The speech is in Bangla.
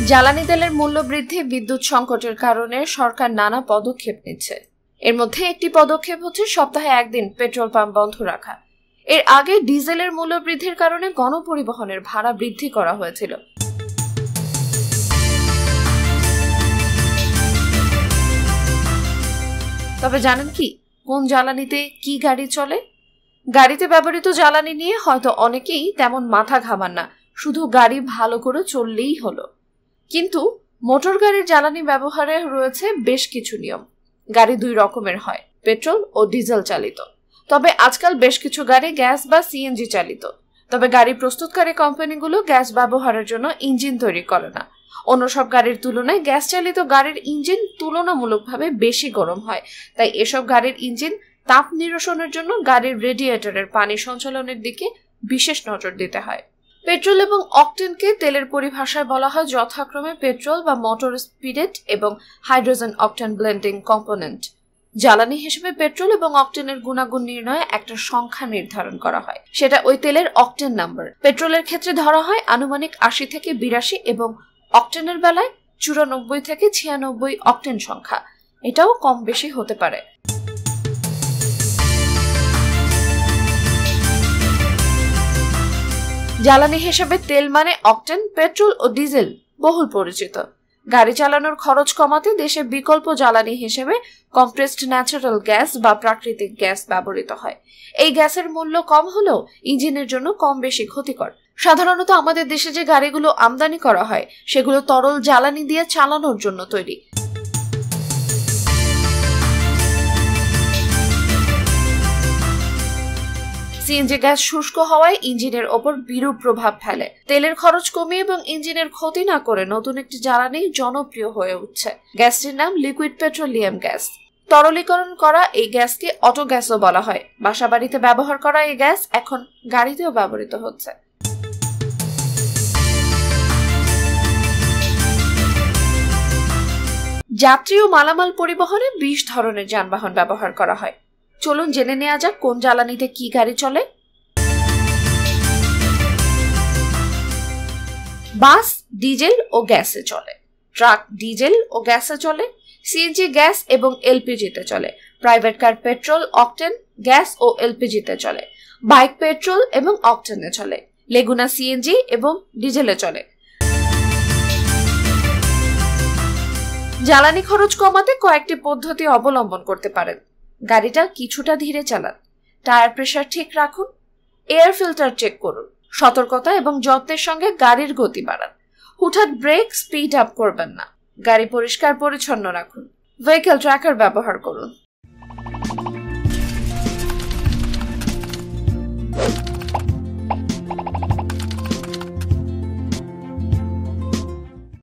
জ্বালানি তেলের মূল্য বৃদ্ধি, বিদ্যুৎ সংকটের কারণে সরকার নানা পদক্ষেপ নিচ্ছে। এর মধ্যে একটি পদক্ষেপ হচ্ছে সপ্তাহে একদিন পেট্রোল পাম্প বন্ধ রাখা। এর আগে ডিজেলের মূল্য বৃদ্ধির কারণে গণপরিবহনের ভাড়া বৃদ্ধি করা হয়েছিল। তবে জানেন কি, কোন জ্বালানিতে কি গাড়ি চলে? গাড়িতে ব্যবহৃত জ্বালানি নিয়ে হয়তো অনেকেই তেমন মাথা ঘামান না, শুধু গাড়ি ভালো করে চললেই হলো। কিন্তু মোটর গাড়ির জ্বালানি ব্যবহারে রয়েছে বেশ কিছু নিয়ম। গাড়ি দুই রকমের হয়, পেট্রোল ও ডিজেল চালিত। তবে আজকাল বেশ কিছু গাড়ি গ্যাস বা সিএনজি চালিত। তবে গাড়ি প্রস্তুতকারী কোম্পানিগুলো গ্যাস ব্যবহারের জন্য ইঞ্জিন তৈরি করে না। অন্য সব গাড়ির তুলনায় গ্যাস চালিত গাড়ির ইঞ্জিন তুলনামূলকভাবে বেশি গরম হয়, তাই এসব গাড়ির ইঞ্জিন তাপ নিরসনের জন্য গাড়ির রেডিয়েটরের পানি সঞ্চালনের দিকে বিশেষ নজর দিতে হয়। পেট্রোল এবং অকটেনকে তেলের পরিভাষায় বলা হয় যথাক্রমে পেট্রোল বা মোটর স্পিরিট এবং হাইড্রোজেন অকটেন ব্লেন্ডিং কম্পোনেন্ট। জ্বালানি হিসেবে পেট্রোল এবং অকটেনের গুণাগুণ নির্ণয়ে একটা সংখ্যা নির্ধারণ করা হয়, সেটা ওই তেলের অকটেন নাম্বার। পেট্রোলের ক্ষেত্রে ধরা হয় আনুমানিক 80 থেকে 82 এবং অকটেনের বেলায় 94 থেকে 96 অকটেন সংখ্যা। এটাও কম বেশি হতে পারে। জ্বালানি হিসেবে তেল মানে অকটেন, পেট্রোল ও ডিজেল বহুল পরিচিত। গাড়ি চালানোর খরচ কমাতে দেশে বিকল্প জ্বালানি হিসেবে কম্প্রেসড ন্যাচারাল গ্যাস বা প্রাকৃতিক গ্যাস ব্যবহৃত হয়। এই গ্যাসের মূল্য কম হলেও ইঞ্জিনের জন্য কম বেশি ক্ষতিকর। সাধারণত আমাদের দেশে যে গাড়িগুলো আমদানি করা হয় সেগুলো তরল জ্বালানি দিয়ে চালানোর জন্য তৈরি। সিএনজি গ্যাস শুষ্ক হওয়ায় ইঞ্জিনের ওপর বিরূপ প্রভাব ফেলে। তেলের খরচ কমিয়ে এবং ইঞ্জিনের ক্ষতি না করে নতুন একটি জ্বালানি জনপ্রিয় হয়ে উঠছে। গ্যাসটির নাম লিকুইড পেট্রোলিয়াম গ্যাস। তরলীকরণ করা এই গ্যাসকে অটো গ্যাসও বলা হয়। বাসাবাড়িতে ব্যবহার করা এই গ্যাস এখন গাড়িতেও ব্যবহৃত হচ্ছে। যাত্রী ও মালামাল পরিবহনে 20 ধরনের যানবাহন ব্যবহার করা হয়। চলুন জেনে নেওয়া যাক কোন জ্বালানিতে কি গাড়ি চলে। বাস ডিজেল ও গ্যাসে চলে, ট্রাক ডিজেল ও গ্যাসে চলে, সিএনজি গ্যাস এবং এলপিজিতে চলে, private car petrol, octane, gas ও এলপিজিতে চলে, বাইক পেট্রোল এবং অকটেনে চলে, লেগুনা সিএনজি এবং ডিজেলে চলে। জ্বালানি খরচ কমাতে কয়েকটি পদ্ধতি অবলম্বন করতে পারেন। গাড়িটা কিছুটা ধীরে চালান, টায়ার প্রেসার ঠিক রাখুন, এয়ার ফিল্টার চেক করুন, সতর্কতা এবং যত্নের সঙ্গে গাড়ির গতি বাড়ান, হুটহাট ব্রেক স্পিড আপ করবেন না, গাড়ি পরিষ্কার পরিচ্ছন্ন রাখুন, ভেহিকল ট্র্যাকার ব্যবহার করুন।